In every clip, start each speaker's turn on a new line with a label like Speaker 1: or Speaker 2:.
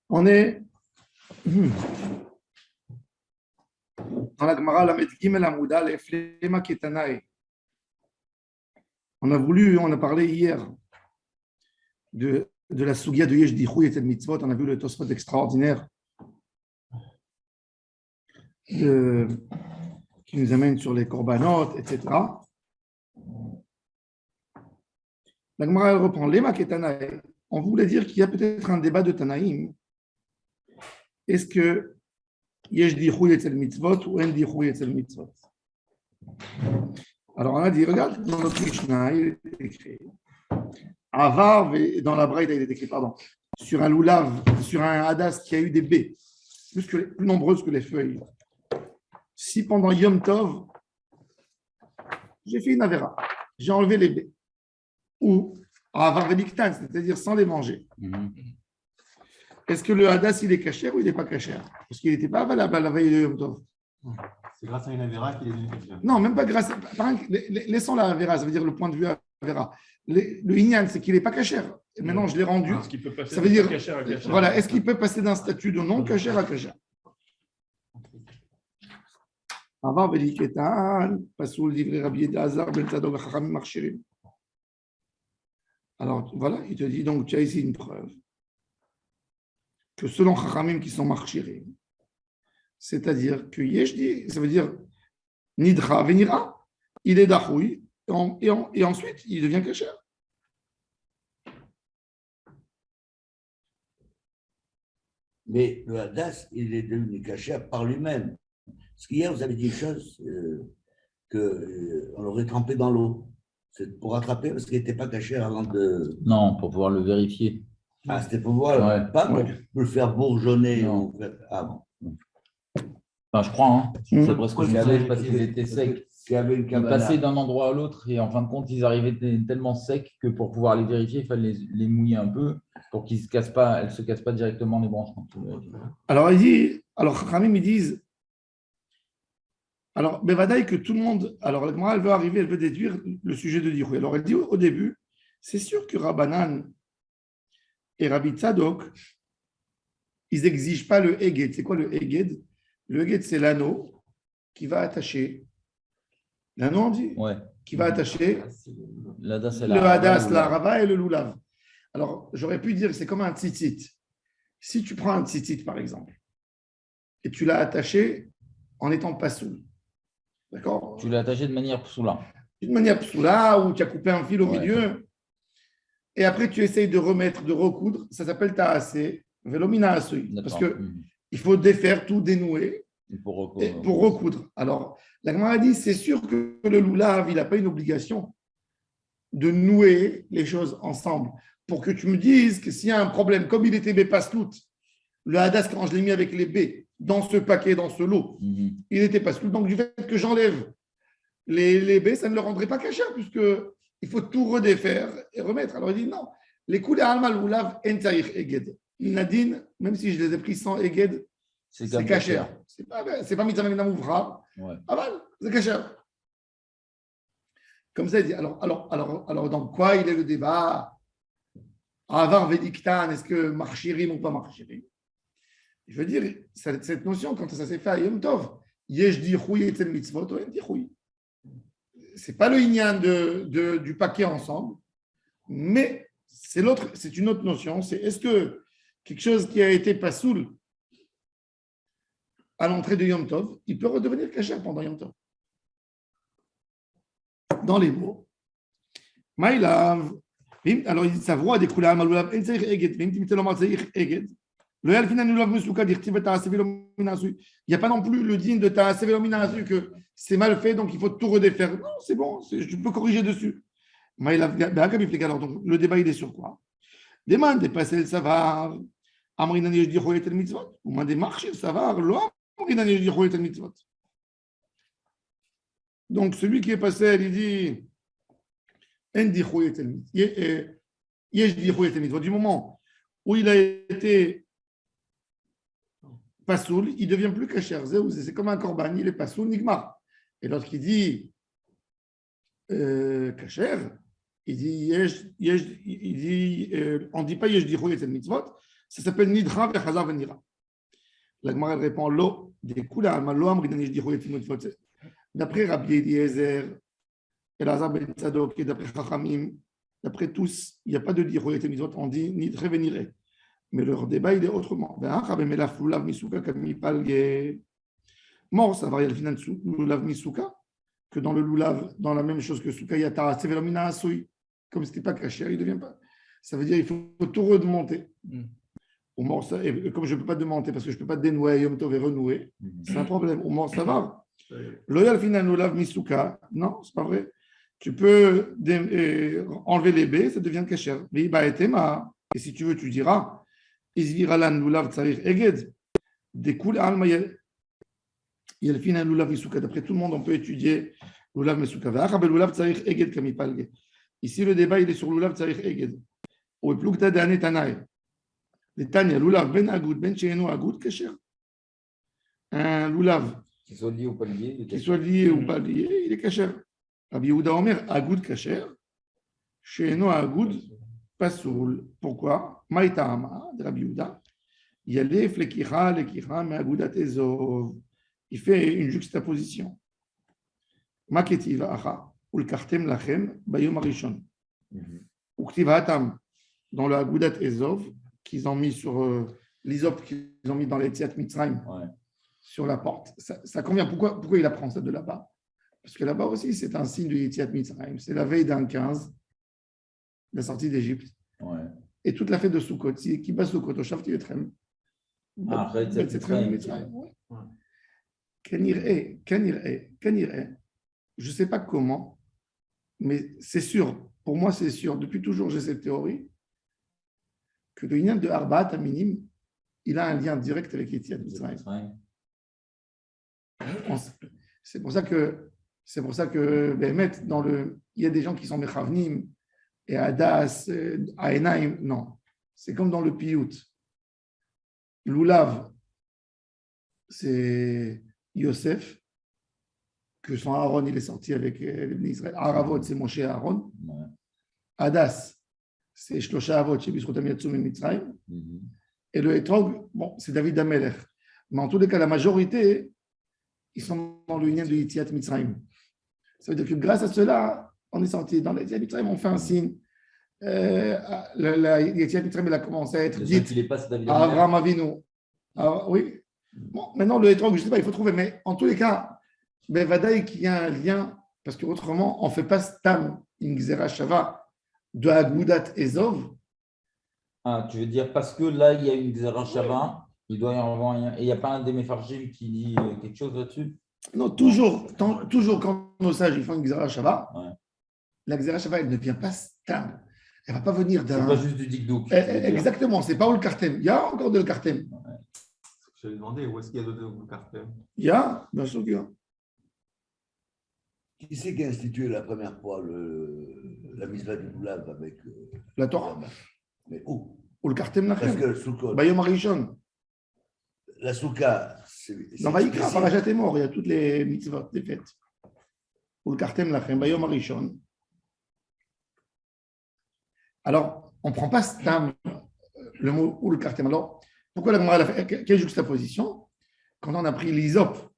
Speaker 1: On est dans la Gemara Lamed Gimel Amud Aleph Lema Ketanae. On a parlé hier de la Sugia de Yesh Dichou et Mitzvot. On a vu le Tosfot extraordinaire qui nous amène sur les korbanot, etc. La Gemara elle reprend Lema Ketanae. On voulait dire qu'il y a peut-être un débat de Tanaïm. Est-ce que Yesh Dichou et Mitzvot ou En Dichou et Mitzvot? Alors on a dit, regarde, dans notre Mishnah, il est écrit, Avar, dans la Braïda, il est écrit, pardon, sur un loulav, sur un hadas qui a eu des baies, plus nombreuses que les feuilles. Si pendant Yom Tov, j'ai fait une avera, j'ai enlevé les baies, ou Avar Veliktan, c'est-à-dire sans les manger. Est-ce que le hadas, il est cachère ou il n'est pas cachère? Parce qu'il n'était pas valable à la veille de Yom Tov.
Speaker 2: C'est grâce à une avéra qu'il est devenu cachère.
Speaker 1: Non, même pas grâce à. Laissons la avéra, ça veut dire le point de vue avéra. Le inyan, c'est qu'il n'est pas cachère. Et maintenant, je l'ai rendu.
Speaker 3: Est-ce qu'il peut passer
Speaker 1: ça veut dire.
Speaker 3: cachère à cachère?
Speaker 1: Voilà, est-ce qu'il peut passer d'un statut de non cachère à cachère? Avant, Beliketan, Pasoul, livré Rabbi Elazar, Ben Tzadok, Chachamim, Marchirim. Alors, voilà, il te dit donc, tu as ici une preuve que selon Chachamim qui sont Marchirim, c'est-à-dire que Yeshdi, ça veut dire Nidra Venira, il est Dachoui, et ensuite il devient Kasher.
Speaker 4: Mais le Hadas, il est devenu Kasher par lui-même. Parce qu'hier, vous avez dit une chose qu'on l'aurait trempé dans l'eau. C'est pour rattraper parce qu'il n'était pas Kasher avant de.
Speaker 5: Non, pour pouvoir le vérifier.
Speaker 4: Ah, c'était pour voir,
Speaker 5: Ouais.
Speaker 4: pas pour le faire bourgeonner.
Speaker 5: Non.
Speaker 4: Ah bon.
Speaker 5: Enfin, je crois, hein. C'est presque
Speaker 4: Parce
Speaker 5: une savais parce qu'ils étaient secs.
Speaker 4: Une
Speaker 5: Ils passaient d'un endroit à l'autre et en fin de compte, ils arrivaient tellement secs que pour pouvoir les vérifier, il fallait les mouiller un peu pour qu'ils se cassent pas, elles ne se cassent pas directement les branches.
Speaker 1: Alors, il dit, alors, Khamim, ils disent, alors, Bevadaï, que tout le monde, alors, la Gemara, elle veut arriver, elle veut déduire le sujet de Dichou. Alors, elle dit au début, c'est sûr que Rabbanan et Rabbi Tzadok, ils n'exigent pas le Eged. C'est quoi le Eged? Le Eged, c'est l'anneau qui va attacher. L'anneau, on dit?
Speaker 5: Ouais.
Speaker 1: Qui va attacher
Speaker 5: le
Speaker 1: hadas, la rava et le loulav. Alors, j'aurais pu dire que c'est comme un tzitzit. Si tu prends un tzitzit, par exemple, et tu l'as attaché en étant pas soul, d'accord?
Speaker 5: Tu l'as attaché de manière psoula.
Speaker 1: D'une manière psoula, ou tu as coupé un fil au milieu, et après tu essayes de remettre, de recoudre, ça s'appelle ta'asé, velomina asui. Parce qu'il faut défaire, tout dénouer pour recoudre. Alors, la Gemara dit, c'est sûr que le loulav, il n'a pas une obligation de nouer les choses ensemble pour que tu me dises que s'il y a un problème, comme il était bépaslout, le hadas, quand je l'ai mis avec les baies dans ce paquet, dans ce lot, il n'était pas slout. Donc, du fait que j'enlève les baies, ça ne le rendrait pas cachère, puisqu'il faut tout redéfaire et remettre. Alors, il dit non. Les coups d'alma loulav en taïr eged. Nadine, même si je les ai pris sans eged, c'est cachère. C'est pas mitzvah namouvra. Aval, c'est cachère. Comme ça, il dit, alors, dans quoi il est le débat? Avar Vediktan, est-ce que marchirim ou pas marchirim? Je veux dire, cette notion, quand ça s'est fait à Yom Tov, Yesh Dichouy et Tel Mitzvot, ou En Dichouy. Ce n'est pas le inyan du paquet ensemble, mais c'est une autre notion. C'est est-ce que quelque chose qui a été pasoul à l'entrée de Yom Tov, il peut redevenir kasher pendant Yom Tov? Dans les mots, Maïlav, alors il dit ça voit des couleurs malulav, en tzarich eged, même si l'homme tzarich eged, le yalfina nulav musuka dirtiv ta'aseh velo minasu. Il n'y a pas non plus le digne de ta'aseh velo minasu que c'est mal fait, donc il faut tout redéfaire. Non, c'est bon, je peux corriger dessus. Maïlav, alors donc le débat il est sur quoi? Demande de passer le savar, amrinan yesh dichou et tel mitzvot, ou demande marcher le savar, lo amrinan yesh dichou et tel mitzvot. Donc celui qui est passé, il dit du moment où il a été pasoul, il ne devient plus kasher. C'est comme un korban, il est pasoul, nigmar. Et lorsqu'il dit kasher, il dit on ne dit pas yesh dichou et mitzvot, Ça s'appelle Nidra Vechazar Venira. La Gemara elle répond Lo, des Kula Alma, Lo Amridanish Dichoyetim Mitzvot. D'après Rabbi Eliezer, Elazar Ben Tzadok, et d'après Chachamim, d'après tous, il n'y a pas de Dichoyetim Mitzvot, on dit Nidre Venire. Mais leur débat, il est autrement. Mort, ça va, il y a le final Lulav Misuka, que dans le Lulav, dans la même chose que Souka, il y a Tara Sevelomina Asui. Comme ce n'était pas caché, il ne devient pas. Ça veut dire qu'il faut tout remonter. Au mort, ça, et comme je ne peux pas démonter parce que je ne peux pas dénouer Yom Tov et renouer, c'est un problème. Au mort, ça va. Loyal final Lulav Misuka, non, c'est pas vrai. Tu peux enlever les baies, ça devient caché. Et si tu veux, tu diras. Izviralan lulav tsarich eged. Découle alma yelfina lulav isuka. D'après tout le monde, on peut étudier lulav mesuka. V'achab lulav tsarich eged kamipalge. Ici, le débat, il est sur lulav tsarich eged. Ou plukta de anetanae. Le tanya lulav ben agoud ben sheenu agoud kasher. Un lulav
Speaker 5: Qu'il soit lié ou pas lié.
Speaker 1: Qu'il soit lié ou pas lié, il est kasher. Rabbi Yehuda Omer agoud kasher. Sheenu agoud. Pasoul. Pourquoi? Maïtama de Rabbi Yehuda. Yalef lekicha lekicha me'agudat ezov. Il fait une juxtaposition. Maketiv acha ulkartem lachem bayom arishon. Uktivatam dans le agudat ezov qu'ils ont mis sur l'isop qu'ils ont mis dans les Tziat Mitzrayim sur la porte. Ça convient. Pourquoi il apprend ça de là-bas? Parce que là-bas aussi c'est un signe du Tziat Mitzrayim. C'est la veille d'un 15. La sortie d'Égypte. Et toute la fête de Sukkot, qui bat Sukkot au Shavti Etrem. C'est très bien. Je ne sais pas comment, mais c'est sûr, pour moi c'est sûr, depuis toujours j'ai cette théorie, que le lien de Arbaat à Minim, il a un lien direct avec Yetziat Mitzrayim. C'est pour ça que, il y a des gens qui sont Mechavnim, et Hadas, Aenaim, non. C'est comme dans le Piyut. Lulav, c'est Yosef, que son Aaron, il est sorti avec l'Israël. Aravot, c'est Moshe Aaron. Hadas, c'est Shlosha Avot, chez Bisrotam Yatsum et Mitzrayim. Et le Etrog, bon, c'est David Amelech. Mais en tous les cas, la majorité, ils sont dans le lien de Yetziat Mitzrayim. Ça veut dire que grâce à cela, on est sorti dans les Yetziat Mitzrayim, on fait un signe. La Yetziat Mitzrayim, elle a commencé à être dite à Avraham Avinu. Oui. Bon, maintenant, le Etrog, je ne sais pas, il faut trouver. Mais en tous les cas, Vadaï qu'il y a un lien, parce qu'autrement, on ne fait pas Stam, Ingzera Shava, de Agudat Ezov.
Speaker 5: Ah, tu veux dire parce que là, il y a une Gzera Shava, il doit y avoir un. Et il n'y a pas un des Mefarshim qui dit quelque chose là-dessus? Non,
Speaker 1: toujours quand nos sages ils font une Gzera Shava, la Gzera Shava, elle ne vient pas Stam. Elle ne va pas venir d'un.
Speaker 5: C'est pas juste du Dikdouk.
Speaker 1: Exactement, c'est pas le Kartem. Il y a encore de le Kartem.
Speaker 2: Je vais demander où est-ce qu'il y a de le Kartem.
Speaker 1: Il y a, bien sûr qu'il y a.
Speaker 4: Qui c'est qui a institué la première fois la mitzvah du Lulav avec
Speaker 1: la Torah?
Speaker 4: Mais où?
Speaker 1: Ou le Kartem Lachem?
Speaker 4: Parce que le Sukkot.
Speaker 1: Bayom Arishon.
Speaker 4: La Souka.
Speaker 1: Dans Vaïkra, Parashat est mort, il y a toutes les mitzvot, les fêtes. Ou le Kartem Lachem, Bayom Arishon. Alors, on ne prend pas Stam, le mot ou le Kartem. Alors, pourquoi la Gemara a fait quelle juxtaposition? Quand on a pris l'hysope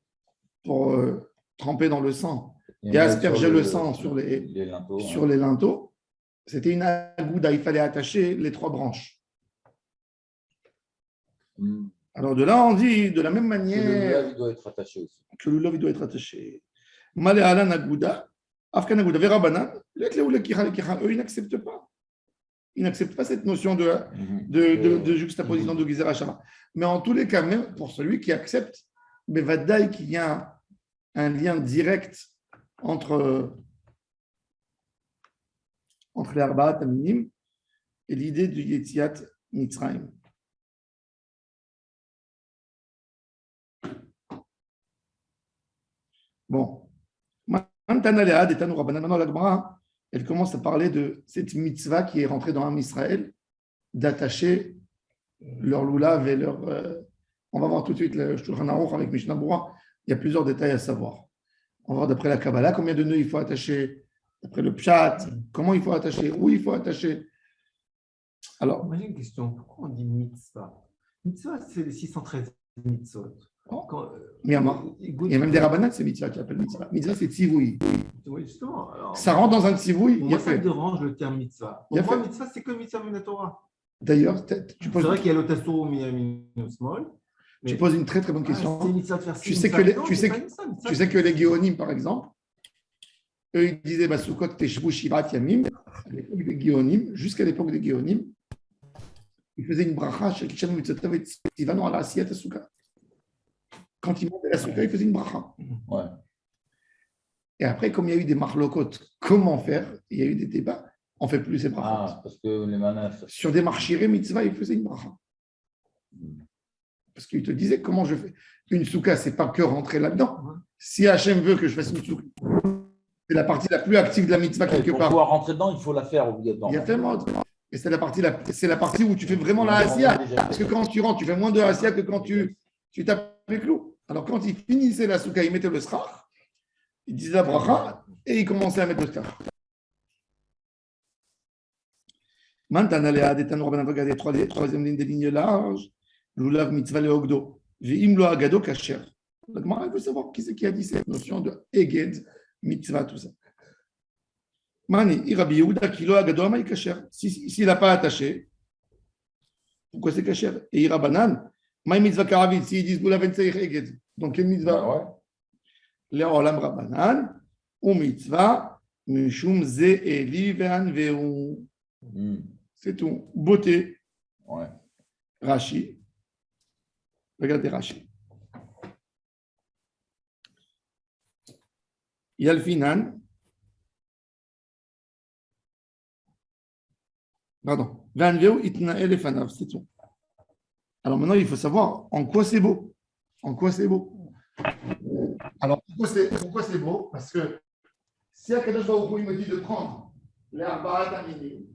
Speaker 1: pour tremper dans le sang et asperger le sang sur les linteaux, c'était une agouda, il fallait attacher les 3 branches. Alors de là, on dit de la même manière
Speaker 5: que le lulav doit être attaché aussi.
Speaker 1: Que le lulav doit être attaché. Malé alan agouda, afkan agouda, verabanan, eux, ils n'acceptent pas. Ils n'acceptent pas cette notion de juxtaposition de Gizera Shava. Mais en tous les cas, même pour celui qui accepte, Bevadaï, qu'il y a un lien direct entre les Arbaat Aminim et l'idée du Yetziat Mitzrayim. Bon. Maintenant, la Gemara, elle commence à parler de cette mitzvah qui est rentrée dans Am Israël, d'attacher leur lulav et leur. On va voir tout de suite le Shulchan Aruch avec Mishnah Berurah. Il y a plusieurs détails à savoir. On va voir d'après la Kabbalah combien de nœuds il faut attacher, d'après le Pshat, comment il faut attacher, où il faut attacher. Alors,
Speaker 2: moi j'ai une question. Pourquoi on dit mitzvah? Mitzvah, c'est les 613 mitzvot.
Speaker 1: il y a même des rabbinats, c'est mitzvah qui appellent mitzvah. Mitzvah, c'est tzivoui.
Speaker 2: Oui, justement. Alors,
Speaker 1: Ça rentre dans un tzivoui.
Speaker 2: moi, ça me dérange le terme mitzvah. Pour moi, mitzvah, c'est que mitzvah min Torah.
Speaker 1: D'ailleurs,
Speaker 2: c'est vrai qu'il y a le tasso miyamin small.
Speaker 1: Tu poses une très très bonne question.
Speaker 2: C'est mitzvah de faire
Speaker 1: Tu sais que les Géonim, par exemple, eux, ils disaient Basukot Teshvu Shivat Yamim, à l'époque des Géonim, jusqu'à l'époque des Géonim, ils faisaient une bracha chez Kishan Mitzvotav et Tivano à la Asiyat Asuka. Quand ils montaient la Souka, ils faisaient une bracha.
Speaker 5: Ouais.
Speaker 1: Et après, comme il y a eu des marlokot, comment faire, il y a eu des débats, on ne fait plus ces brachas.
Speaker 5: Ah, parce que les manafs.
Speaker 1: Sur des marchirés mitzvah, ils faisaient une bracha. Parce qu'ils te disaient comment je fais. Une souka, ce n'est pas que rentrer là-dedans. Si Hachem veut que je fasse une souka, c'est la partie la plus active de la mitzvah quelque part.
Speaker 5: Pour pouvoir rentrer dedans, il faut la faire obligatoirement.
Speaker 1: Il y a tellement de... Et c'est la partie où tu fais vraiment la Asiya. Parce que quand tu rentres, tu fais moins de Asiya que quand tu tapes les clous. Alors quand ils finissaient la souka, ils mettaient le srach, ils disaient la bracha et ils commençaient à mettre le srach. Maintenant, regardez troisième ligne des lignes larges. Lulav mitzvah le ogdo. Ve'im lo agado kasher. La Gemara veut savoir qui c'est qui a dit cette notion de eged, mitzvah, tout ça. Mani, Rabbi Yehuda ki lo agado amay kasher. S'il n'a pas attaché, pourquoi c'est kasher? Et Irabanan, may mitzvah karavit, s'ils disent lulav en tseich eged. Donc quelle mitzvah? Le olam rabanan, ou mitzvah, mishum ze eli ve'an ve'u. C'est tout. Beauté.
Speaker 5: Ouais.
Speaker 1: Rashi. Regardez Rashi. Yalfinan. Pardon. Vanveu itna elefanav. C'est tout. Alors maintenant, il faut savoir en quoi c'est beau. En quoi c'est beau. Alors, pourquoi c'est beau? Parce que si Akadosh Baruch Hu, il me dit de prendre les Arba'at Aminim,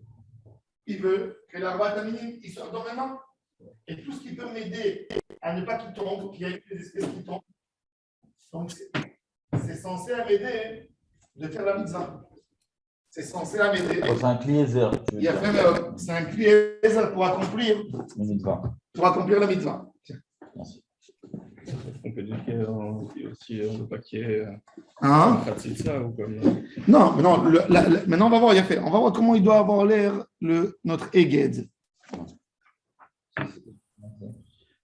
Speaker 1: il veut que l'Arba'at Aminim, il sorte dans mes mains. Et tout ce qui peut m'aider à ne pas qu'il tombe, qu'il y ait des espèces qui tombent. Donc, c'est censé m'aider de faire la mitzvah. C'est censé m'aider.
Speaker 5: C'est un cliézer.
Speaker 1: C'est un cliézer pour accomplir la mitzvah.
Speaker 5: Merci.
Speaker 2: On peut dire qu'il y a aussi le paquet
Speaker 1: Hein?
Speaker 2: ou comme...
Speaker 1: Non, maintenant on va voir, il y a fait. On va voir comment il doit avoir l'air notre Eged.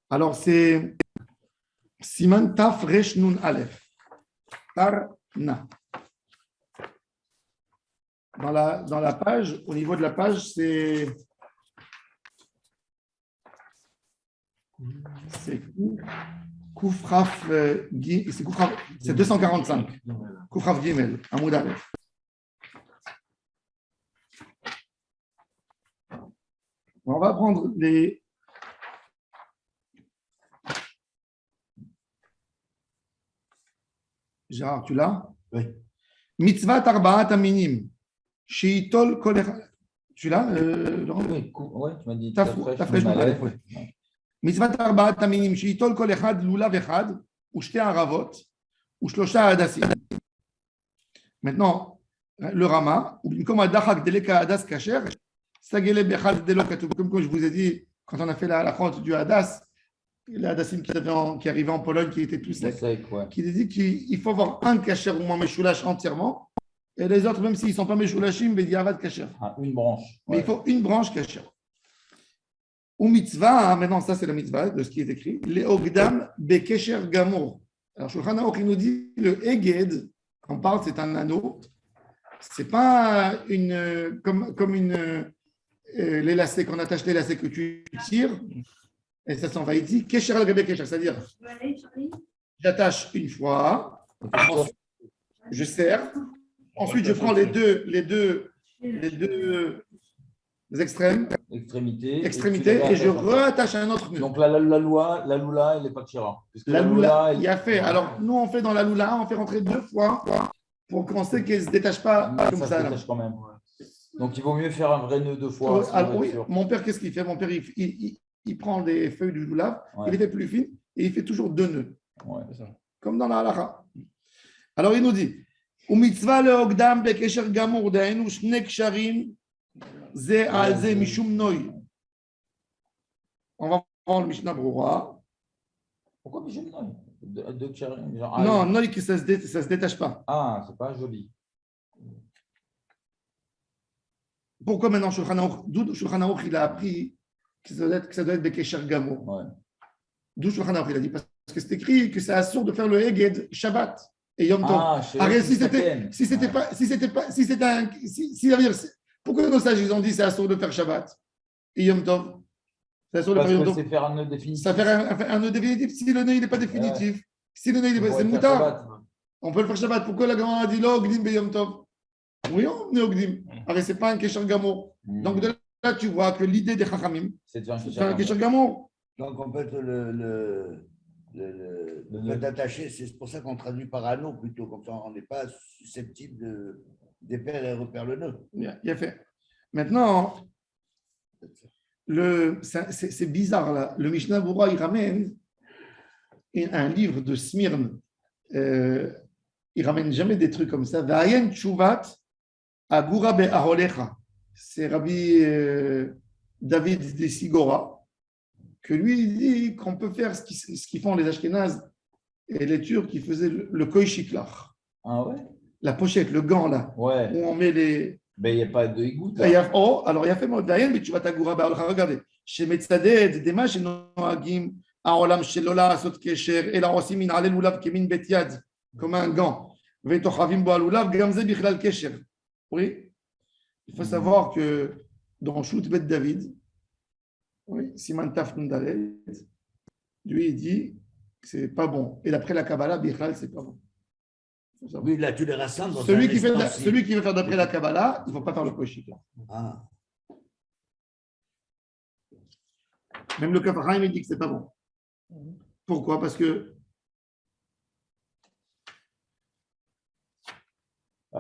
Speaker 1: Alors c'est Siman Taf Resh Nun Aleph. Parna. Dans la page, au niveau de la page, c'est Koufraf c'est 245. Koufraf Gimel, Amoud Aleph. On va prendre les. Gérard, tu l'as?
Speaker 4: Oui.
Speaker 1: Mitzvah Arba'at Aminim. Sheitol Kol Echad. Tu l'as, Laurent?
Speaker 5: Oui, tu m'as dit.
Speaker 1: Ta fraîche, Mitzvah Arba'at Aminim. Sheitol Kol Echad, Lulav Echad, Ushte Aravot, Ushlosha Hadassim. Maintenant, le Rama, ou comme Adachak Deleka Hadas Kacher, Sagele Bechad Delokatu. Comme je vous ai dit, quand on a fait la compte du Hadas, le Hadassim qui arrivait en Pologne, qui était tout sec, qui dit qu'il faut avoir un Kacher ou moins Meshoulash entièrement, et les autres, même s'ils ne sont pas Meshoulashim, mais il y a Kacher.
Speaker 5: Une branche.
Speaker 1: Mais il faut une branche Kacher. Ou mitzvah, maintenant ça c'est la mitzvah de ce qui est écrit, le Ogdam Bekesher Gamour. Alors Shulchan Aruch il nous dit le Eged, on parle, c'est un anneau, c'est pas comme une l'élacé, qu'on attache l'élacé que tu tires, et ça s'en va ici, Kesher al-Gabe Kesher, c'est-à-dire j'attache une fois, ensuite, je serre, ensuite je prends les deux extrémités et je reattache un autre nœud.
Speaker 5: Donc la lula, elle n'est pas tira.
Speaker 1: La lula, il y a fait. Alors nous on fait dans la lula, on fait rentrer 2 fois pour qu'on sait qu'elle ne se détache pas comme ça.
Speaker 5: Se détache quand même. Donc il vaut mieux faire un vrai nœud 2 fois.
Speaker 1: Alors, oui, mon père, qu'est-ce qu'il fait? Mon père, il prend des feuilles du lulav, il les fait plus fines et il fait toujours 2 nœuds.
Speaker 5: Ouais.
Speaker 1: Comme dans la halakha. Alors il nous dit Umitzvah le ogdam bekesher gamur daenu shne ksharim ze al ze mishum noy On va prendre le Mishnah Brura.
Speaker 5: Pourquoi Mishnah? Deux Tcharim,
Speaker 1: Non, non, ça se détache pas.
Speaker 5: Ah, c'est pas joli.
Speaker 1: Pourquoi maintenant d'où Shulchan Aruch il a appris que ça doit être Bekesher Gamo?
Speaker 5: Ouais.
Speaker 1: D'où Shulchan Aruch il a dit parce que c'est écrit que c'est assourd de faire le Heged Shabbat et Yom Tov.
Speaker 5: Ah,
Speaker 1: Pourquoi nos sages ils ont dit c'est assourd de faire Shabbat et Yom Tov? C'est assourd de faire Yom Tov.
Speaker 5: C'est faire un nœud définitif.
Speaker 1: Ça fait un nœud définitif. Si le nœud il n'est pas définitif, si le nœud il est c'est moutard, on peut le faire Shabbat. Pourquoi la grande a dit lo Ogdim be Yom Tov? Oui, on est Ogdim. Alors c'est pas un Kesher Gamo. Donc de là tu vois que l'idée des Chachamim,
Speaker 5: c'est de faire
Speaker 1: un Kesher Gamo.
Speaker 4: Donc en fait, le fait d'attacher, c'est pour ça qu'on traduit par anneau plutôt, comme ça on n'est pas susceptible de dépaire et repère le nœud.
Speaker 1: Il a fait. Maintenant, c'est bizarre là. Le Mishnah Berurah il ramène un livre de Smyrne. Il ramène jamais des trucs comme ça. Va'ayen Tshuvat Agura be'aholecha. C'est Rabbi David de Sigora que lui il dit qu'on peut faire ce qu'ils font les Ashkénazes et les Turcs qui faisaient le koïchiklach.
Speaker 5: Ah ouais?
Speaker 1: La pochette, le gant là,
Speaker 5: ouais.
Speaker 1: où on met les.
Speaker 5: Mais il n'y a pas de égout.
Speaker 1: Alors il y a fait Modayen, mais tu vas t'agura be'aholecha. Regardez. Chez Metzaded, des matchs, Noagim, Aolam Shelola, Sot Kesher, et la Rossi min Alel Ulav Kemin Betiad, comme un gant. Vetochavim Bo Alulav, Gamze Bichlal Kesher. Oui. Il faut savoir que dans Shoot Bet David, oui, Siman Taf Nundalet, lui, il dit que c'est pas bon. Et d'après la Kabbalah, Bichlal, c'est pas bon.
Speaker 4: Oui, là, tu les rassembles.
Speaker 1: Celui qui veut faire d'après la Kabbalah, il ne faut pas faire le Koshik.
Speaker 4: Ah.
Speaker 1: Même le Kafarim, il dit que c'est pas bon. Pourquoi? Parce que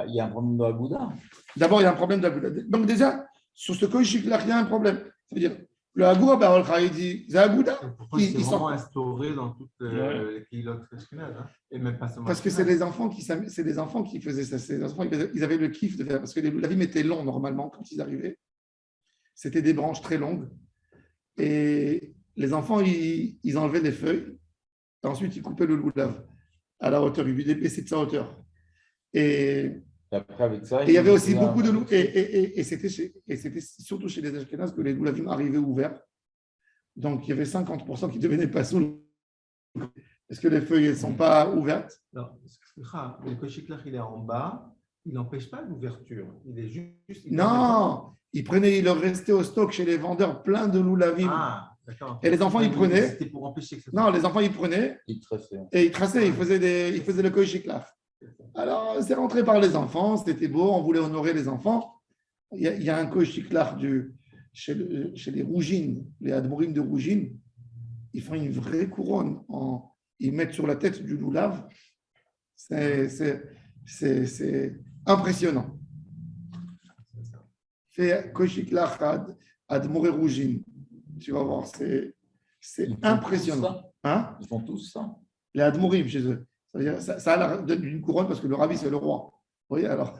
Speaker 5: il y a un problème de Agouda.
Speaker 1: D'abord, il y a un problème d'Agouda. Donc déjà, sur ce Koshik-là, il y a un problème. C'est-à-dire, le Agouda, Barol il dit, c'est Agouda.
Speaker 2: Pourquoi c'est vraiment instauré dans toutes les pilotes ashkénazes, hein? Et même pas seulement.
Speaker 1: Parce que c'est les enfants qui faisaient ça. Les enfants, ils avaient le kiff de faire. Parce que la vie était longue normalement quand ils arrivaient. C'était des branches très longues. Et les enfants, ils enlevaient des feuilles. Et ensuite, ils coupaient le loulav à la hauteur. Ils lui débaissaient de sa hauteur. Et
Speaker 5: après, avec ça,
Speaker 1: il y avait aussi beaucoup de loups. Et c'était surtout chez les Ashkénazes que les loulavim arrivaient ouverts. Donc, il y avait 50% qui ne devenaient pas sous. Est-ce que les feuilles ne sont pas ouvertes?
Speaker 2: Non, le Koshik-Lach, il est en bas. Il n'empêche pas l'ouverture. Il est juste.
Speaker 1: Non, il leur restait au stock chez les vendeurs plein de loulavim.
Speaker 2: Ah, d'accord.
Speaker 1: Et les enfants, ils prenaient.
Speaker 2: C'était pour empêcher que ça.
Speaker 1: Non, les enfants, ils prenaient.
Speaker 5: Ils traçaient.
Speaker 1: Et ils traçaient, ils faisaient le Koshik-Lach. Alors, c'est rentré par les enfants, c'était beau, on voulait honorer les enfants. Il y a un Koshik-Lach chez les Rougines, les Admorim de Rougines. Ils font une vraie couronne. Ils mettent sur la tête du loulav. C'est impressionnant. Fais Koshik-Lach Admoré Rougines. Tu vas voir, c'est impressionnant. Hein?
Speaker 5: Ils font tous ça.
Speaker 1: Les Admorim chez eux. Ça a l'air d'une couronne parce que le rabbi, c'est le roi. Vous voyez, alors.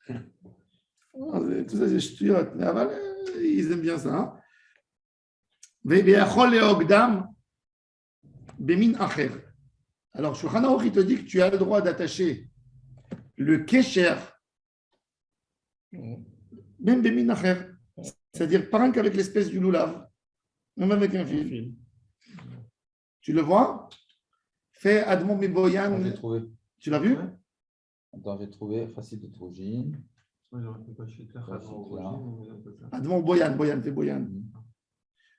Speaker 1: Tout ça, c'est ch'tiote. Mais ils aiment bien ça. Hein? Alors, Shulchan Aruch, il te dit que tu as le droit d'attacher le kesher, même bemin acher, c'est-à-dire pas rien qu'avec l'espèce du loulav, même avec un fil. Tu le vois? Fais Admon Miboyan.
Speaker 5: J'ai trouvé.
Speaker 1: Tu l'as vu?
Speaker 5: Attends, j'ai trouvé. Facile de trouver.
Speaker 1: Admon Boyan, fais Boyan.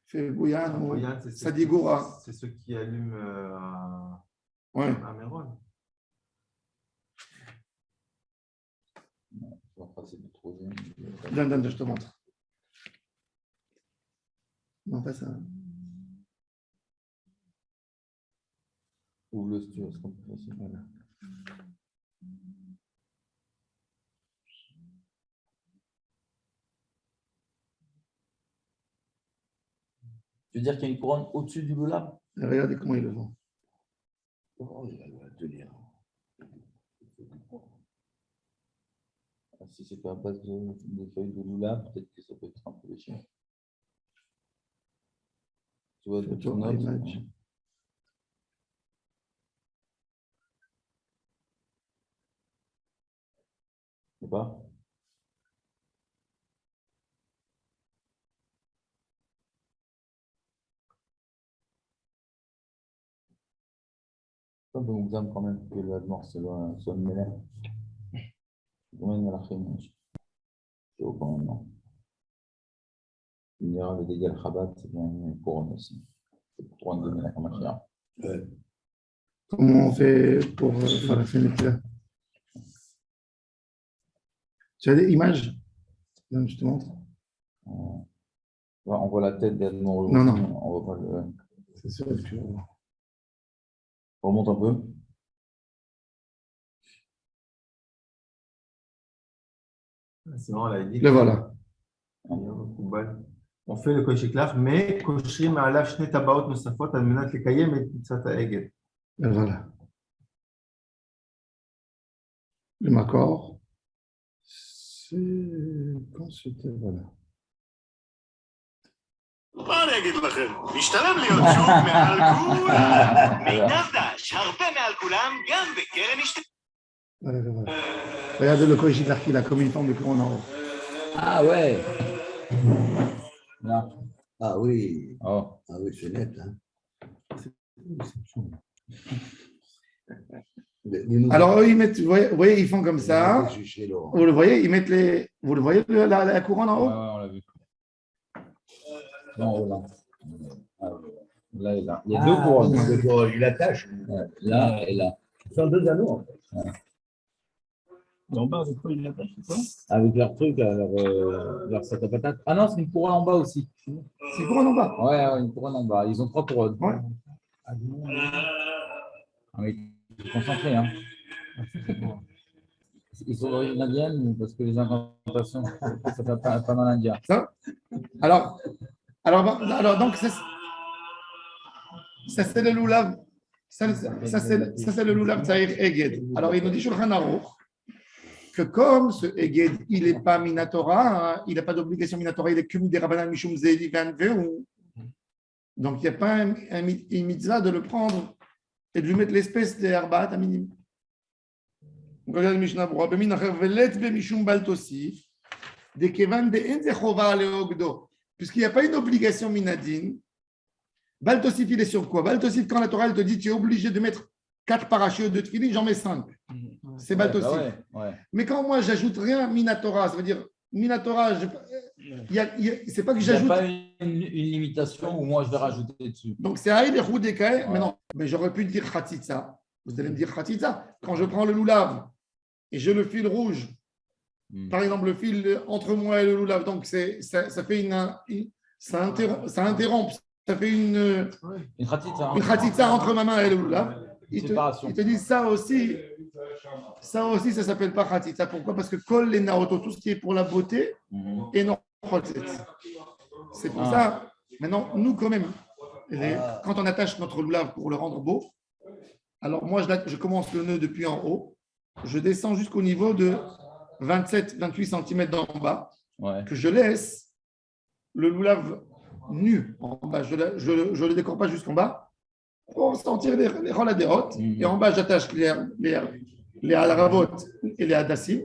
Speaker 1: Fais Boyan. Sadigora.
Speaker 2: C'est ceux qui allument à Méron.
Speaker 5: Facile de trouver.
Speaker 1: Donne, je te montre. Non, pas ça.
Speaker 5: Ouvre le studio, c'est plus facile.
Speaker 1: Voilà.
Speaker 5: Tu veux dire qu'il y a une couronne au-dessus du loulav?
Speaker 1: Regardez comment il le vend.
Speaker 4: Oh, il va tenir.
Speaker 5: Si c'est pas à base de feuilles de loulav, peut-être que ça peut être un peu léger. Tu vois,
Speaker 1: Photo,
Speaker 5: ton note.
Speaker 1: image.
Speaker 5: Je sais pas. Pas bon exemple quand même que le mort soit mêlé. Combien de malachim? C'est au quand même, non. Il y aura le dégât le Chabad, c'est bien une couronne aussi. C'est pour 32 malachim machia.
Speaker 4: Ouais.
Speaker 1: Comment on fait pour faire la fenêtre là? Tu as des images? Non, je te montre.
Speaker 5: On voit la tête d'Admon.
Speaker 1: Non, non.
Speaker 5: On voit pas le.
Speaker 1: C'est sûr que.
Speaker 5: On remonte un peu.
Speaker 2: C'est bon, elle a dit.
Speaker 1: Le voilà.
Speaker 2: On fait le koshik lach, mais koshrim alav shne tabaot nosafot al menat lekayem et pitzat ha'eged.
Speaker 1: Le voilà. Le Makor. C'est. Quand c'était. Voilà.
Speaker 3: מה אני אגיד לכם? משתלם להיות שוב מעל כולם. מיטב דש, הרבה מעל כולם, גם בקרן השתלמות.
Speaker 1: Voilà, le voilà. Regardez le Koishit qu'il a comme une forme de couronne en haut.
Speaker 5: Ah ouais. Là.
Speaker 4: Ah oui.
Speaker 5: Oh.
Speaker 4: Ah oui, c'est net. Hein.
Speaker 1: Alors, eux, ils mettent, vous voyez, ils font comme ça. Vous le voyez, ils mettent les. Vous le voyez, la couronne en haut?
Speaker 5: Ouais, on l'a vu. Non, là. Ah, là et là. Il y a deux couronnes.
Speaker 4: Il attache.
Speaker 5: Ouais, là et là.
Speaker 4: Ce sont deux anneaux. En fait.
Speaker 5: Ouais.
Speaker 6: En bas, avec quoi il l'attache, c'est quoi?
Speaker 5: Avec leur truc, leur sac à patates. Ah non, c'est une couronne en bas aussi.
Speaker 1: C'est une couronne en bas.
Speaker 5: Ouais, une couronne en bas. Ils ont 3 couronnes.
Speaker 1: Ouais.
Speaker 5: Ah, mais ils sont concentrés, hein. Ils sont d'origine indienne parce que les incantations, ça fait pas mal indien.
Speaker 1: Ça? Alors, donc, ça c'est le loulav. Ça, c'est le loulav Tzaïr Eged. Alors, il nous dit Shulchan Aruch que comme ce Eged, il n'est pas Minatora, hein, il n'a pas d'obligation Minatora, il est que des Rabbanan Mishum Zeli Van Veu. Donc, il n'y a pas une mitzvah de le prendre et de lui mettre l'espèce des Arbaat à minimum. Regarde le Mishnah Berurah, Bemin acher velet bemishum bal tosif, de kevan de en ze chova leogdo, puisqu'il n'y a pas une obligation minadine. Bal tosif, il est sur quoi? Bal tosif, quand la Torah elle te dit tu es obligé de mettre 4 parachutes de tefillin, j'en mets 5. C'est bal tosif.
Speaker 5: Ouais.
Speaker 1: Mais quand moi j'ajoute rien minatora, ça veut dire minatora, c'est pas que j'ajoute.
Speaker 5: Il n'y a pas une limitation où moi je vais rajouter dessus.
Speaker 1: Donc c'est aïe des roux des cailles, mais non. Mais j'aurais pu dire khatitsa. Vous allez me dire khatitsa. Quand je prends le loulav et je le fil rouge, par exemple le fil entre moi et le loulav, donc ça fait ça interrompt, ça fait une khatitsa entre ma main et le loulav. Il te dit ça aussi, ça s'appelle pas khatitsa. Pourquoi? Parce que kol les naoto, tout ce qui est pour la beauté, et non khatitsa. C'est pour ça. Maintenant, nous quand même, quand on attache notre loulav pour le rendre beau, alors moi je commence le nœud depuis en haut, je descends jusqu'au niveau de 27-28 cm d'en bas, que je laisse le loulav nu en bas. Je le décore pas jusqu'en bas pour sentir les roladérotes. Et en bas, j'attache les alavot et les hadassim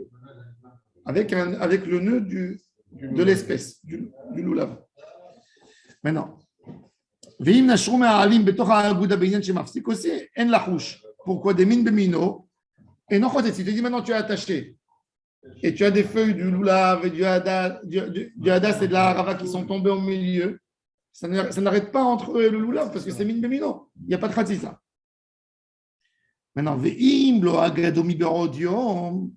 Speaker 1: avec le nœud de l'espèce, du loulav. Maintenant, pourquoi des mines de mino? Et non, tu te dis maintenant tu es attaché et tu as des feuilles du loulav et du hadas et de la harava qui sont tombées au milieu. Ça n'arrête pas entre eux le loulav parce que c'est mine de mino. Il n'y a pas de khatitsa. Maintenant, ve'im lo agado mi berodium.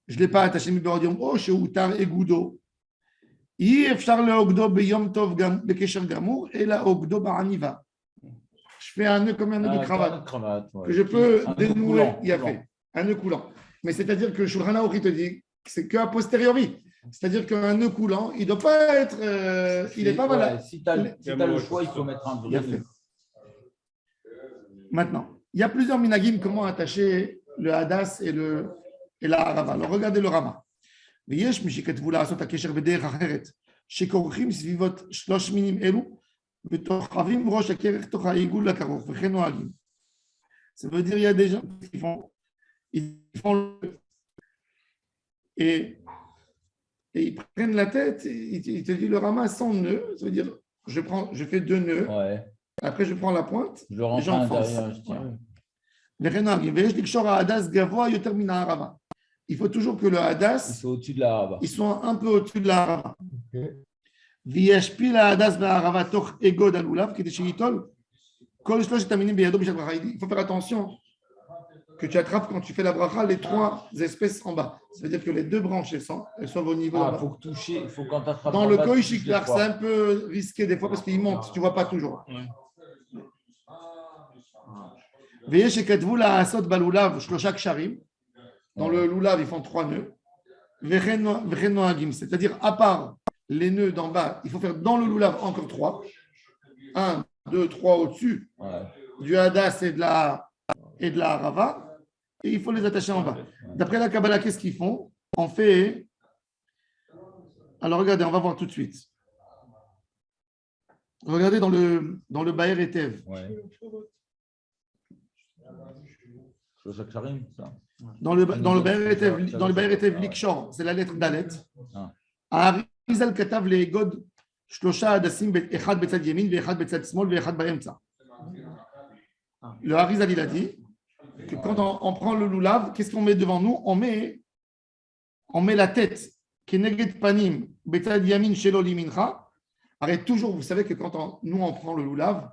Speaker 1: Je ne l'ai pas attaché mi berodium. Oh, chez Outar et Goudo. Je fais un nœud comme un nœud de cravate que je peux dénouer. Il a fait un nœud coulant. Mais c'est-à-dire que Shulchan Aruch te dit que c'est qu'à posteriori. C'est-à-dire qu'un nœud coulant, il ne doit pas être. Il n'est pas valable.
Speaker 5: Si tu as le choix, il faut mettre un vrai nœud.
Speaker 1: Maintenant, il y a plusieurs minagim comment attacher le hadas et la harava. Alors regardez le Rama. ויש מי שכתבו לעשות הקשר בדרך אחרת, שכורכים סביבות 3 מינים אלו, Ça veut dire il y a des gens qui font et ils prennent la tête, ils te disent le rama sans nœud, ça veut dire je fais 2 nœuds,
Speaker 5: Ouais.
Speaker 1: après je prends la pointe,
Speaker 5: Je le rentre à l'intérieur. Je tiens.
Speaker 1: Il faut toujours que le
Speaker 5: Ils
Speaker 1: hadas,
Speaker 5: sont au-dessus de la haba.
Speaker 1: ils sont un peu au-dessus de la hava. וישפיל ההדס והערבה תוך אגוד הלולב כדי שייטול כל 3 המינים בידו בשעת ברכה. Il faut faire attention que tu attrapes quand tu fais la bracha les 3 espèces en bas. Ça veut dire que les 2 branches elles sont au niveau
Speaker 5: Ah,
Speaker 1: là-bas.
Speaker 5: faut toucher, faut quand tu attrapes.
Speaker 1: Dans le koï shiklar, c'est un peu risqué des fois parce qu'il monte, tu ne vois pas toujours. ויש שכתבו לעשות בלולב 3 קשרים. Dans le lulav, ils font 3 nœuds. וכן נוהגים, c'est-à-dire à part les nœuds d'en bas, il faut faire dans le lulav encore 3. 1, 2, 3 au-dessus du hadas et de la harava. Et il faut les attacher en bas. D'après la Kabbalah, qu'est-ce qu'ils font? On fait. Alors regardez, on va voir tout de suite. Regardez dans le Baer Etev.
Speaker 5: Ouais.
Speaker 1: Dans le Baer Etev Likshor, c'est la lettre Dalet. Arizal Katav Leegod Shlosha Adasim Echad Betzad Yemin Ve'echad Betzad Smol Ve'echad Ba'emtza. Le Arizal, il a dit que quand on prend le lulav, qu'est-ce qu'on met devant nous? On met la tête Keneged Panim Betzad Yamin Shelo Limincha. Arrête toujours, vous savez que quand on prend le lulav,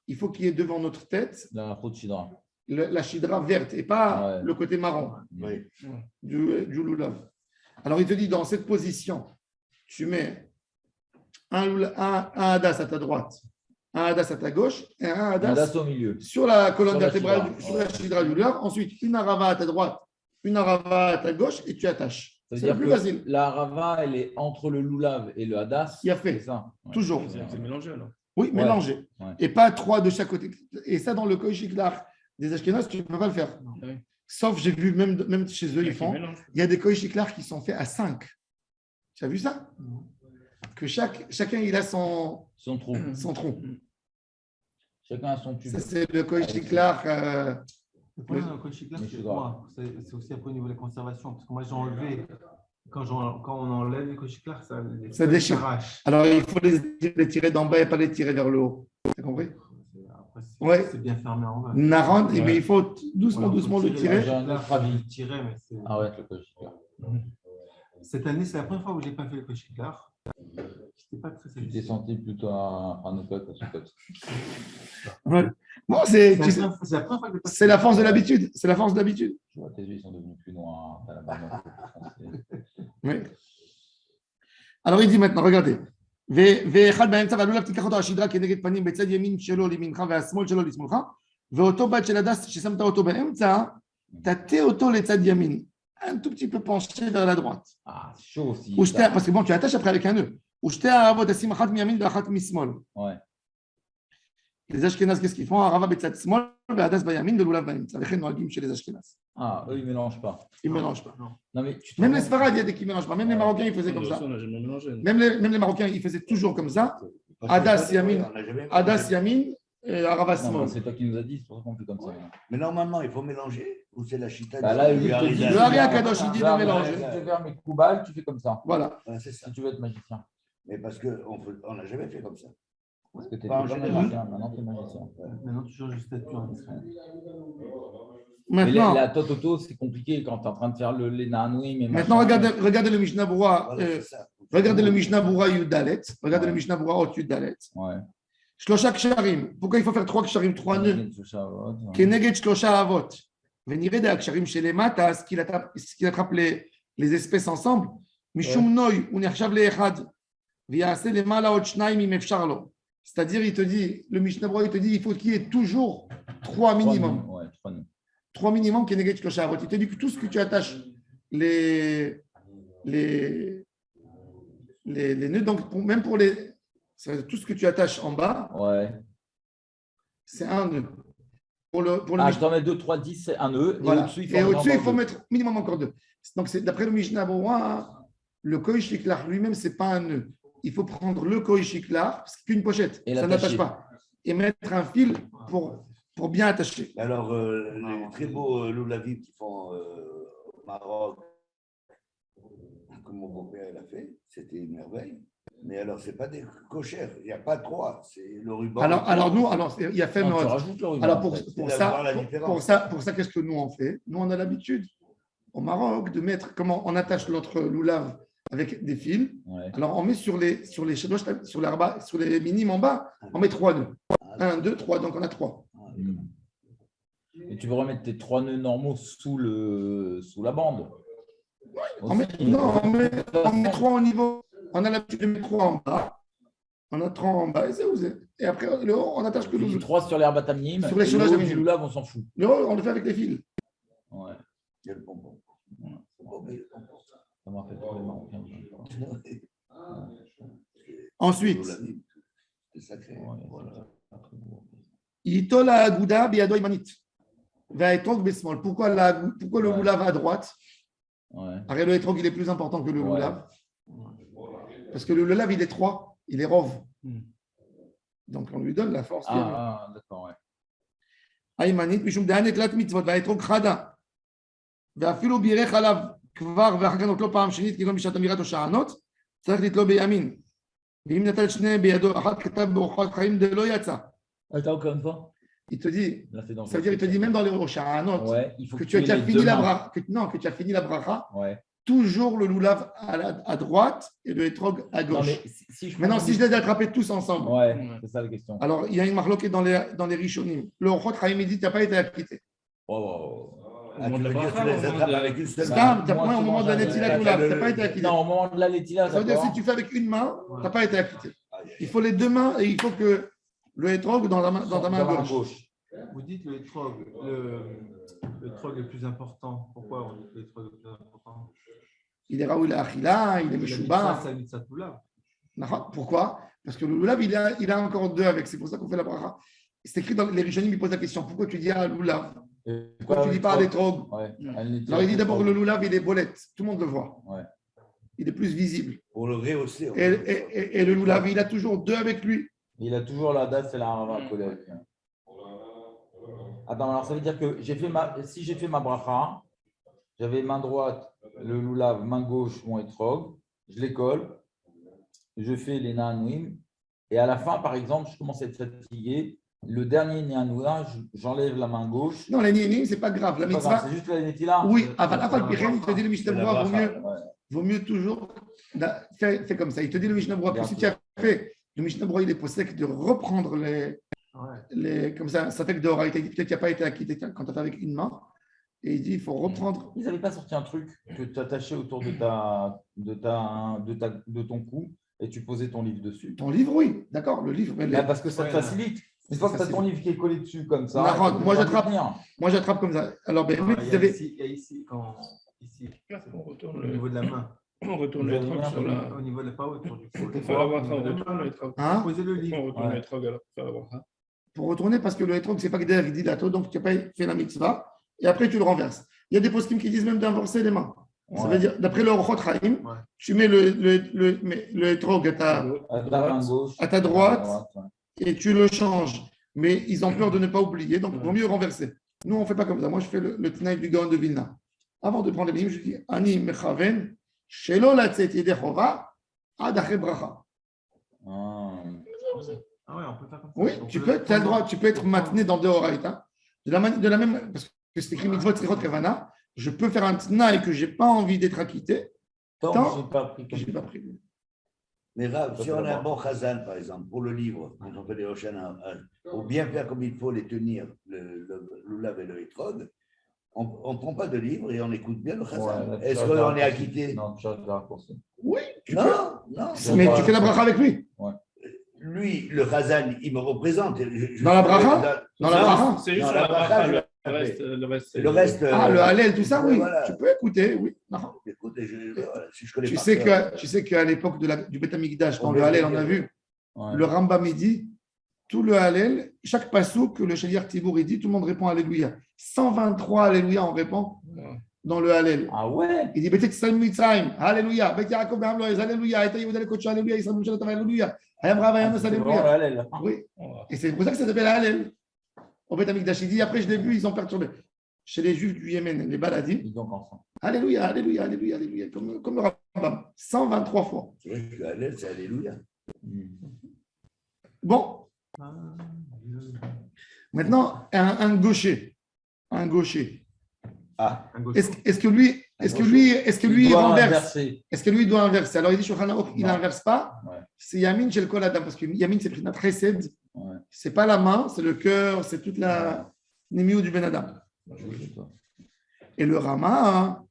Speaker 1: il faut qu'il y ait devant notre tête la chidra verte et pas le côté marron du lulav. Alors il te dit dans cette position, tu mets un hadas à ta droite, un hadas à ta gauche et un hadas
Speaker 5: au milieu.
Speaker 1: Sur la colonne vertébrale, sur la chidra du lulav. Ensuite, une harava à ta droite, une harava à ta gauche et tu attaches.
Speaker 5: C'est le plus facile. La harava, elle est entre le lulav et le hadas.
Speaker 1: Il a fait ça. Toujours.
Speaker 6: C'est mélangé alors.
Speaker 1: Oui, mélangé. Ouais. Et pas 3 de chaque côté. Et ça, dans le koï shiklar des Ashkénazes, tu ne peux pas le faire. Oui. Sauf, j'ai vu même chez eux, ils font. Il y a des koï shiklar qui sont faits à 5. Tu as vu ça? Que chacun, il a son trou.
Speaker 5: Chacun a son tube.
Speaker 1: Ça, c'est le koï shiklar.
Speaker 2: Le problème dans le koï shiklar, c'est aussi un peu au niveau de la conservation. Parce que moi, j'ai enlevé. Quand on enlève les koï shiklar, ça
Speaker 1: déchire. Alors, il faut les tirer d'en bas et pas les tirer vers le haut. Tu as compris?
Speaker 2: C'est bien fermé en bas.
Speaker 1: Narand, mais il faut doucement le tirer.
Speaker 5: Ah ouais, le koï shiklar.
Speaker 2: Cette année, c'est la première fois où je n'ai pas fait le koï shiklar. Je n'étais pas très satisfait.
Speaker 5: Tu t'es senti plutôt un époque à ce côté.
Speaker 1: Ouais. Bon, c'est la force de l'habitude. C'est la force de l'habitude.
Speaker 5: Je vois, tes yeux sont devenus plus noirs.
Speaker 1: Oui. Alors il dit maintenant, regardez. ואחד באמצע והלולב תיקח אותו השדרה כנגד פנים בצד ימין שלו לימינך והשמאל שלו לשמאלך ואותו בת של הדס ששמת אותו באמצע תטה אותו לצד ימין un tout petit peu penché vers la droite.
Speaker 5: Ah, c'est chaud aussi.
Speaker 1: Parce que bon, tu attaches après avec un nœud. ושתי הערבות תשים אחת מימין ואחת משמאל.
Speaker 5: Ouais.
Speaker 1: Les Ashkénazes, qu'est-ce qu'ils font? Arava betzad smol, והדס בימין ולולב באמצע. וכן נוהגים chez les Ashkénazes.
Speaker 5: Ah, eux, ils ne mélangent pas.
Speaker 1: Ils ne mélangent pas.
Speaker 5: Non, mais
Speaker 1: même les Sfarades, il y a des qui ne mélangent pas. Même les Marocains, ils faisaient comme ça. Même les Marocains, ils faisaient toujours comme ça. Hadas Yamin, et Arava Smol.
Speaker 5: C'est toi qui nous as dit, c'est pour ça qu'on fait comme ça.
Speaker 4: Mais normalement, il faut mélanger ou c'est la chita?
Speaker 1: Le Haria Kadosh, il dit de mélanger.
Speaker 5: Si tu veux faire mes koubal, tu fais comme ça.
Speaker 1: Voilà.
Speaker 4: C'est ça.
Speaker 5: Si tu veux être magicien.
Speaker 4: Mais parce qu'on n'a jamais fait comme ça.
Speaker 5: Parce que tu n'es pas magicien, maintenant tu es magicien.
Speaker 2: Maintenant, tu changes de statut en Israël.
Speaker 1: Maintenant,
Speaker 5: la Tototo, c'est compliqué quand tu es en train de faire les Nanoui.
Speaker 1: Maintenant, regardez le Mishnah Boura. Regardez le Mishnah Boura Yudalet. Regardez le Mishnah Boura au Yudalet.
Speaker 5: Ouais.
Speaker 1: Shlosha ksharim. Pourquoi il faut faire 3 ksharim, 3 nœuds? Keneged shlosha avot. Venir des ksharim chez les matas, ce qu'il attrape les espèces ensemble. Mishum noy, unerchav le echad. Viase le mala ot shnaim im efshar lo. C'est-à-dire, il te dit, le Mishnah Boura, il te dit, il faut qu'il y ait toujours 3 minimum. 3 minimum qui est négatif clochard. Il te dit que tout ce que tu attaches, les nœuds, donc même pour tout ce que tu attaches en bas, c'est un nœud. Pour le
Speaker 5: je t'en mets 2, 3, 10, c'est un nœud.
Speaker 1: Voilà. Et au-dessus, il faut mettre minimum encore 2. Donc, d'après le Mishnah Boura, le koï shiklar lui-même, ce n'est pas un nœud. il faut prendre le koïchiklar, parce que c'est qu'une pochette,
Speaker 5: Et
Speaker 1: ça n'attache pas, et mettre un fil pour bien attacher.
Speaker 4: Alors, les très beaux loulavim qui font au Maroc, comme mon beau-père l'a fait, c'était une merveille. Mais alors, ce n'est pas des cochères, il n'y a pas trois, c'est le ruban.
Speaker 1: Alors, il y a fait
Speaker 5: Non, tu
Speaker 1: mode.
Speaker 5: rajoutes le ruban,
Speaker 1: Alors,
Speaker 5: en fait.
Speaker 1: pour ça, qu'est-ce que nous on fait? Nous, on a l'habitude au Maroc de mettre, comment on attache notre loulav avec des fils.
Speaker 5: Ouais.
Speaker 1: Alors, on met sur les minimes en bas, on met 3 nœuds. 1, 2, 3, donc on a 3.
Speaker 5: Et tu peux remettre tes 3 nœuds normaux sous la bande.
Speaker 1: On met 3 au niveau. On a l'habitude de mettre 3 en bas. On a 3 en bas et après, le haut, on attache que le
Speaker 5: Tu dis
Speaker 1: haut.
Speaker 5: 3 sur l'herbe à tamim.
Speaker 1: Sur les
Speaker 5: et
Speaker 1: chômages
Speaker 5: le
Speaker 1: à
Speaker 5: haut du
Speaker 1: minime.
Speaker 5: loulav, on s'en fout.
Speaker 1: Le haut, on le fait avec les fils.
Speaker 5: Ouais.
Speaker 4: Il y a le bonbon.
Speaker 5: Ça m'a fait trop les Marocains.
Speaker 1: Ensuite,
Speaker 4: C'est sacré.
Speaker 5: Ouais, voilà.
Speaker 1: Itola Agouda Biado Imanit. Pourquoi le loulav à droite?
Speaker 5: Ouais.
Speaker 1: Arrête, le hétrog, il est plus important que le loulav. Parce que le loulav, il est 3, il est rove. Donc, on lui donne la force.
Speaker 5: D'accord, ouais.
Speaker 1: Aymanit, Mishum Dahanet Lat Mitzvot, והאתרוג חדה. ואפילו בירך עליו כבר ואחר כך נוטלו פעם שנית, כי לא בשעת אמירת הושענות, צריך לתלו בימין. ואם נטל את שניהם בידו, אחת כתב באורחות חיים דלא יצא.
Speaker 5: Attends, encore une fois.
Speaker 1: Il te dit,
Speaker 5: Là, c'est dans
Speaker 1: ça veut dire, il te dit même dans les Hoshanot,
Speaker 5: ouais, il faut
Speaker 1: que tu as fini la bracha, que tu as fini la bracha,
Speaker 5: ouais.
Speaker 1: toujours le loulav à droite et le hétrog à gauche.
Speaker 5: Non, mais
Speaker 1: Maintenant, si je les ai attrapés tous ensemble,
Speaker 5: ouais, c'est ça la question.
Speaker 1: alors il y a une marloquée dans les Rishonim. Le Orchot Chaim dit tu n'as pas été acquitté.
Speaker 5: Oh.
Speaker 4: Ah, tu veux dire que tu les attrapes avec une seule
Speaker 1: Stam,
Speaker 4: main.
Speaker 1: tu as point au moment de la Netila Loulav, tu n'as pas été acquitté.
Speaker 5: Non, au moment de la Netila,
Speaker 1: Ça veut dire que si tu fais avec une main, tu n'as pas été acquitté. Il faut les deux mains et il faut que le hétrog dans ta main gauche.
Speaker 2: Vous dites le hétrog, le hétrog le plus important. Pourquoi on dit le hétrog le plus important?
Speaker 1: Il est Raoul Achila, il est Meshuba.
Speaker 2: Ça mitzvah de loulav.
Speaker 1: Pourquoi? Parce que le loulav, il a encore 2 avec. C'est pour ça qu'on fait la bracha. C'est écrit dans les Rishonim, ils posent la question pourquoi tu dis à loulav? Pourquoi tu dis pas à l'étrog?
Speaker 5: Ouais.
Speaker 1: Alors il dit d'abord le loulav, il est bolette. Tout le monde le voit.
Speaker 5: Ouais.
Speaker 1: Il est plus visible.
Speaker 4: Pour le rehausser.
Speaker 1: Et le loulav, il a toujours 2 avec lui.
Speaker 5: Il a toujours la date, c'est la Harava collègue. Attends, alors ça veut dire que si j'ai fait ma bracha, j'avais main droite, le loulav, main gauche, mon étrog, je les colle, je fais les na'anouim, et à la fin, par exemple, je commence à être fatigué. Le dernier na'anoua, j'enlève la main gauche.
Speaker 1: Non, les nianim, c'est pas grave. La mitzvah.
Speaker 5: C'est juste la netila.
Speaker 1: Oui, Afal Pichem, il te dit le Mishnah Berurah,
Speaker 5: Ouais.
Speaker 1: vaut mieux toujours faire comme ça. Il te dit le Mishnah Berurah, si tu as fait, le Mishnah Berurah, il est possède de reprendre comme ça fait que dehors, peut-être qu'il n'a pas été acquitté quand tu as fait avec une main. Et il dit il faut reprendre.
Speaker 5: Ils n'avaient pas sorti un truc que tu attachais autour de ton cou et tu posais ton livre dessus.
Speaker 1: Ton livre, oui, d'accord, le livre.
Speaker 5: Parce que ça te facilite. Une fois que tu as ton livre qui est collé dessus comme ça.
Speaker 1: Moi, j'attrape comme ça. Alors,
Speaker 2: il y a ici,
Speaker 6: On retourne
Speaker 2: au niveau de la main.
Speaker 6: On retourne le troc sur la.
Speaker 2: Au niveau de la parole, autour du
Speaker 6: Pour faire la bracha, on retourne le troc.
Speaker 2: Posez le livre.
Speaker 6: On retourne le troc alors pour faire la bracha.
Speaker 1: Pour retourner, parce que le hétrog, c'est pas que derrière, il dit dato, donc tu n'as pas fait la mitzvah, et après tu le renverses. Il y a des poskim qui disent même d'inverser les mains. Ça veut dire, d'après le Orchot Chaim, tu mets le hétrog à ta droite et tu le changes. Mais ils ont peur de ne pas oublier, donc il vaut mieux renverser. Nous, on ne fait pas comme ça. Moi, je fais le Tnaï du Gaon de Vilna. Avant de prendre les livres, je dis Ani mechaven, shelo latzet yedei chova, ad achre bracha.
Speaker 2: Ah ouais, on peut faire comme ça.
Speaker 1: Oui, tu as le droit, tu peux être maintenu dans Deoraita. De la même, parce que c'est écrit mitzvot srichot kavana, je peux faire un Tnaï que je n'ai pas envie d'être acquitté, tant que je n'ai pas pris.
Speaker 4: Mais Rav, si on a un bon chazan, par exemple, pour le livre, quand on fait les Hoshana, pour bien faire comme il faut les tenir, le loulav et le hétrog, on ne prend pas de livre et on écoute bien le chazan. Est-ce qu'on est acquitté?
Speaker 5: Non, tu as le raccourci.
Speaker 1: Oui,
Speaker 4: non.
Speaker 1: Mais tu fais la bracha avec lui.
Speaker 5: Ouais.
Speaker 4: Lui, le chazan, il me représente.
Speaker 1: Dans la bracha? Dans la bracha?
Speaker 6: C'est juste la bracha, le reste.
Speaker 4: Le reste.
Speaker 1: Le halel, tout ça, oui.
Speaker 4: Voilà.
Speaker 1: Tu peux écouter, oui. Non.
Speaker 4: Écoute, si je connais
Speaker 1: Tu
Speaker 4: pas.
Speaker 1: sais qu'à l'époque du Beth Amikdash, dans le halel, on a vu, le Rambam dit, tout le halel, chaque passou que le Shaliach Tibour dit, tout le monde répond Alléluia. 123 Alléluia, on répond. dans le Hallel.
Speaker 5: Ah ouais?
Speaker 1: Il dit Bet Yitzrayim Mitzrayim, Alléluia. Bet Yaakov Be'am Loez, Alléluia. Et Yehuda Lekocho, Alléluia. Israël Mouchet Tov, Alléluia. Hayam Rav Hayam Nos,
Speaker 5: C'est vraiment le
Speaker 1: Alléluia.
Speaker 5: Hallel.
Speaker 1: Oui. Et c'est pour ça que ça s'appelle Hallel. Au Bet Amikdash, il dit après je l'ai vu, ils ont perturbé. Chez les Juifs du Yémen, les Baladim,
Speaker 5: Ils donc ensemble.
Speaker 1: Alléluia, Alléluia, Alléluia, Alléluia, comme le Rambam, 123 fois.
Speaker 4: C'est vrai que Hallel, c'est Alléluia.
Speaker 1: Bon, maintenant, un gaucher.
Speaker 4: Ah,
Speaker 1: Est-ce que lui
Speaker 5: Il doit
Speaker 1: renverse?
Speaker 5: inverser.
Speaker 1: Est-ce que lui doit inverser? Alors il dit Shulchan Aruch, il
Speaker 5: Non.
Speaker 1: n'inverse pas.
Speaker 5: Ouais.
Speaker 1: C'est Yamin chez le Kol Adam, parce que Yamin c'est Prinat Chesed.
Speaker 5: Ouais.
Speaker 1: C'est pas la main, c'est le cœur, c'est toute la Nimiou du Ben Adam. Et le Rama,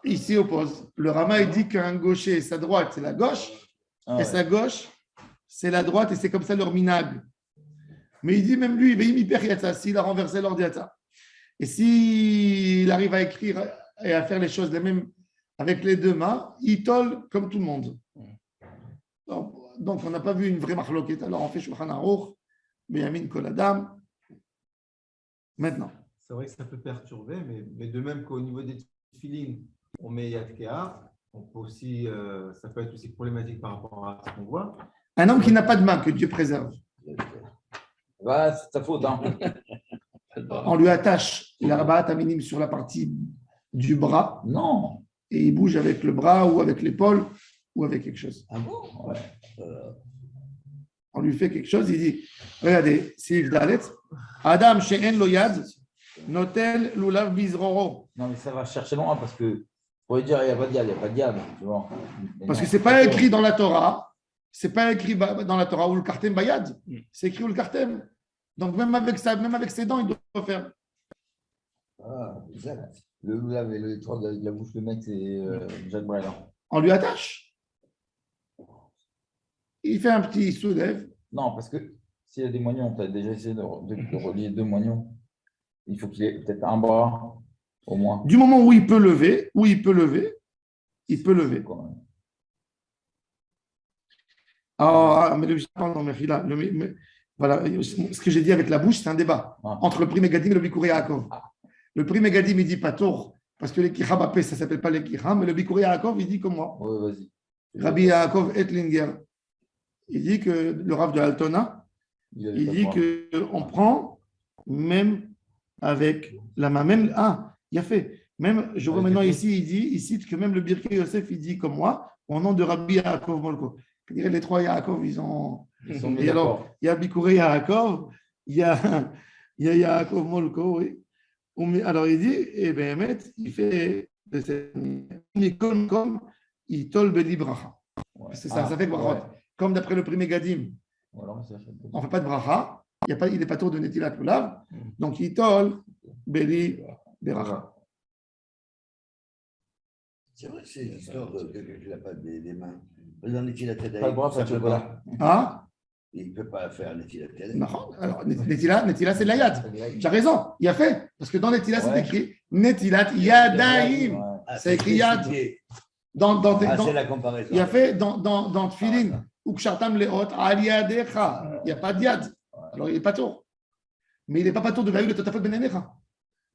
Speaker 1: il s'y oppose. Le Rama, il dit qu'un gaucher, sa droite, c'est la gauche,
Speaker 5: Ah
Speaker 1: et
Speaker 5: ouais.
Speaker 1: sa gauche, c'est la droite, et c'est comme ça leur minag. Mais il dit même lui, s'il a renversé l'ordiata. Et s'il arrive à écrire et à faire les choses les mêmes avec les deux mains, il tolle comme tout le monde. Donc, on n'a pas vu une vraie marloquette. Alors, on fait Shulchan Aruch, Beyamin Kol Adam. Maintenant.
Speaker 2: C'est vrai que ça peut perturber, mais de même qu'au niveau des filines, on met Yad Kehar, on peut aussi, ça peut être aussi problématique par rapport à ce qu'on voit.
Speaker 1: Un homme qui n'a pas de main, que Dieu préserve,
Speaker 5: Ouais, c'est ta faute. Hein.
Speaker 1: on lui attache l'arbaat aminim sur la partie du bras
Speaker 5: Non.
Speaker 1: et il bouge avec le bras ou avec l'épaule ou avec quelque chose.
Speaker 4: ah bon?
Speaker 5: Ouais.
Speaker 1: On lui fait quelque chose, il dit, regardez, Sif Dalet, Adam she'en lo yad, notel lulav bizroro.
Speaker 5: Non, mais ça va chercher loin parce que pour lui dire, il n'y a pas de diable, il n'y a pas de diable. Tu vois. Mais
Speaker 1: Parce
Speaker 5: non.
Speaker 1: que c'est pas écrit dans la Torah, c'est pas écrit dans la Torah ou le kartem bayad, c'est écrit ou le kartem. Donc même avec ça, même avec ses dents, il doit faire.
Speaker 4: Ah, exact.
Speaker 5: Le loulav et le étoile de la bouche, le mec, c'est Jacques Brel.
Speaker 1: On lui attache. Il fait un petit soulève.
Speaker 5: Non, parce que s'il y a des moignons, tu as déjà essayé de relier deux moignons. Il faut qu'il ait peut-être un bras au moins.
Speaker 1: Du moment où il peut lever, il peut lever.
Speaker 5: Quand même.
Speaker 1: Ah, mais pardon, mais là, voilà, ce que j'ai dit avec la bouche, c'est un débat
Speaker 5: Ah.
Speaker 1: entre le Pri Megadim et le Bikurim Yaakov. Le Pri Megadim, il dit pas tour, parce que les Kicham Apé, ça ne s'appelle pas les Kicham, mais le Bikurim Yaakov, il dit comme moi.
Speaker 5: Ouais, vas-y.
Speaker 1: Rabbi Yaakov Etlinger, il dit que le Rav de Altona, il dit qu'on prend même avec la main, même, il a fait, même, je vois maintenant ici, il cite que même le Birkei Yosef, il dit comme moi, au nom de Rabbi Yaakov Molko. Les trois Yaakov, ils sont
Speaker 5: mis
Speaker 1: et alors,
Speaker 5: d'accord.
Speaker 1: il y a Bikurim Yaakov, il y a Yaakov Molko, oui. Alors il dit, et bien, il fait comme il tol beli bracha.
Speaker 5: Ouais.
Speaker 1: C'est ça, ça fait brachot.
Speaker 5: Ouais.
Speaker 1: Comme d'après le Pri Megadim,
Speaker 5: Ou alors, ça fait-
Speaker 1: on ne fait pas de bracha, il n'est pas tour de Netilat Lulav, donc il tol beli bracha.
Speaker 4: C'est vrai que c'est l'histoire de quelqu'un qui n'a pas des mains. Dans Netilat
Speaker 5: Pas de
Speaker 4: Yadayim,
Speaker 5: bras,
Speaker 4: ça
Speaker 5: pas de
Speaker 4: peut
Speaker 5: chocolat.
Speaker 4: pas.
Speaker 1: Ah
Speaker 4: Il ne peut pas faire Netilat Yadayim.
Speaker 1: non. Alors, Netilat, c'est de la yad. Tu as raison, il a fait. Parce que dans Netilat, c'est
Speaker 5: Ouais.
Speaker 1: écrit Netilat Yadayim.
Speaker 5: Ouais.
Speaker 4: Ah,
Speaker 1: C'est écrit Yad.
Speaker 4: spécifié.
Speaker 1: Dans
Speaker 4: C'est la comparaison.
Speaker 1: il a fait dans Tfilin, Ukshartam Leot, Al Yadecha. Il n'y a pas de yad. Alors, il n'est pas tour. Mais il n'est pas tour de Vaïu de Totafot Ben Enecha.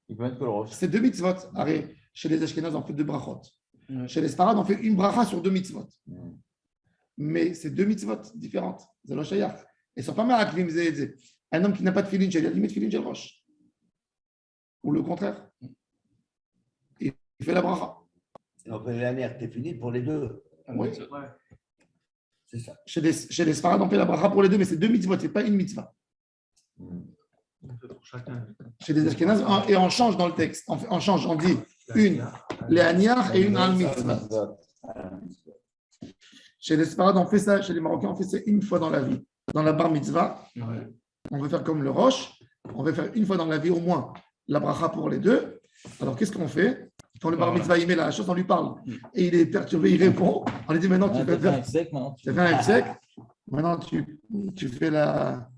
Speaker 5: Il peut mettre que le roche.
Speaker 1: C'est deux mitzvot. Arrête, chez les Ashkénazes, on fait deux brachot.
Speaker 6: Ouais.
Speaker 1: Chez les Sfarad, on fait une bracha sur deux mitzvot.
Speaker 5: Mm.
Speaker 1: Mais c'est deux mitzvot différentes. C'est le shayach. Et ils ne sont pas maraklim zézé. Un homme qui n'a pas de filin, il a limite filin, j'ai le roche. Ou le contraire. Il fait la bracha.
Speaker 4: Donc, l'année est finie pour les deux.
Speaker 1: Oui.
Speaker 4: C'est ça.
Speaker 1: Chez les Sfarad, on fait la bracha pour les deux, mais c'est deux mitzvot, ce n'est pas une mitzvah.
Speaker 2: Pour chacun.
Speaker 1: Chez les Ashkénazes, et on change dans le texte. On change, on dit une, les Aniach et une al mitzvah. Chez les Sfarad, on fait ça. Chez les Marocains, on fait ça une fois dans la vie. Dans la bar mitzvah, on veut faire comme le roche. On veut faire une fois dans la vie au moins la bracha pour les deux. Alors, qu'est-ce qu'on fait? Quand le bar mitzvah, il met la chose, on lui parle. Et il est perturbé, il répond. On lui dit maintenant, tu
Speaker 5: Ouais,
Speaker 1: fais
Speaker 5: t'as fait un
Speaker 1: faire.
Speaker 5: sec, maintenant.
Speaker 1: Tu fais un sec. Maintenant, tu fais la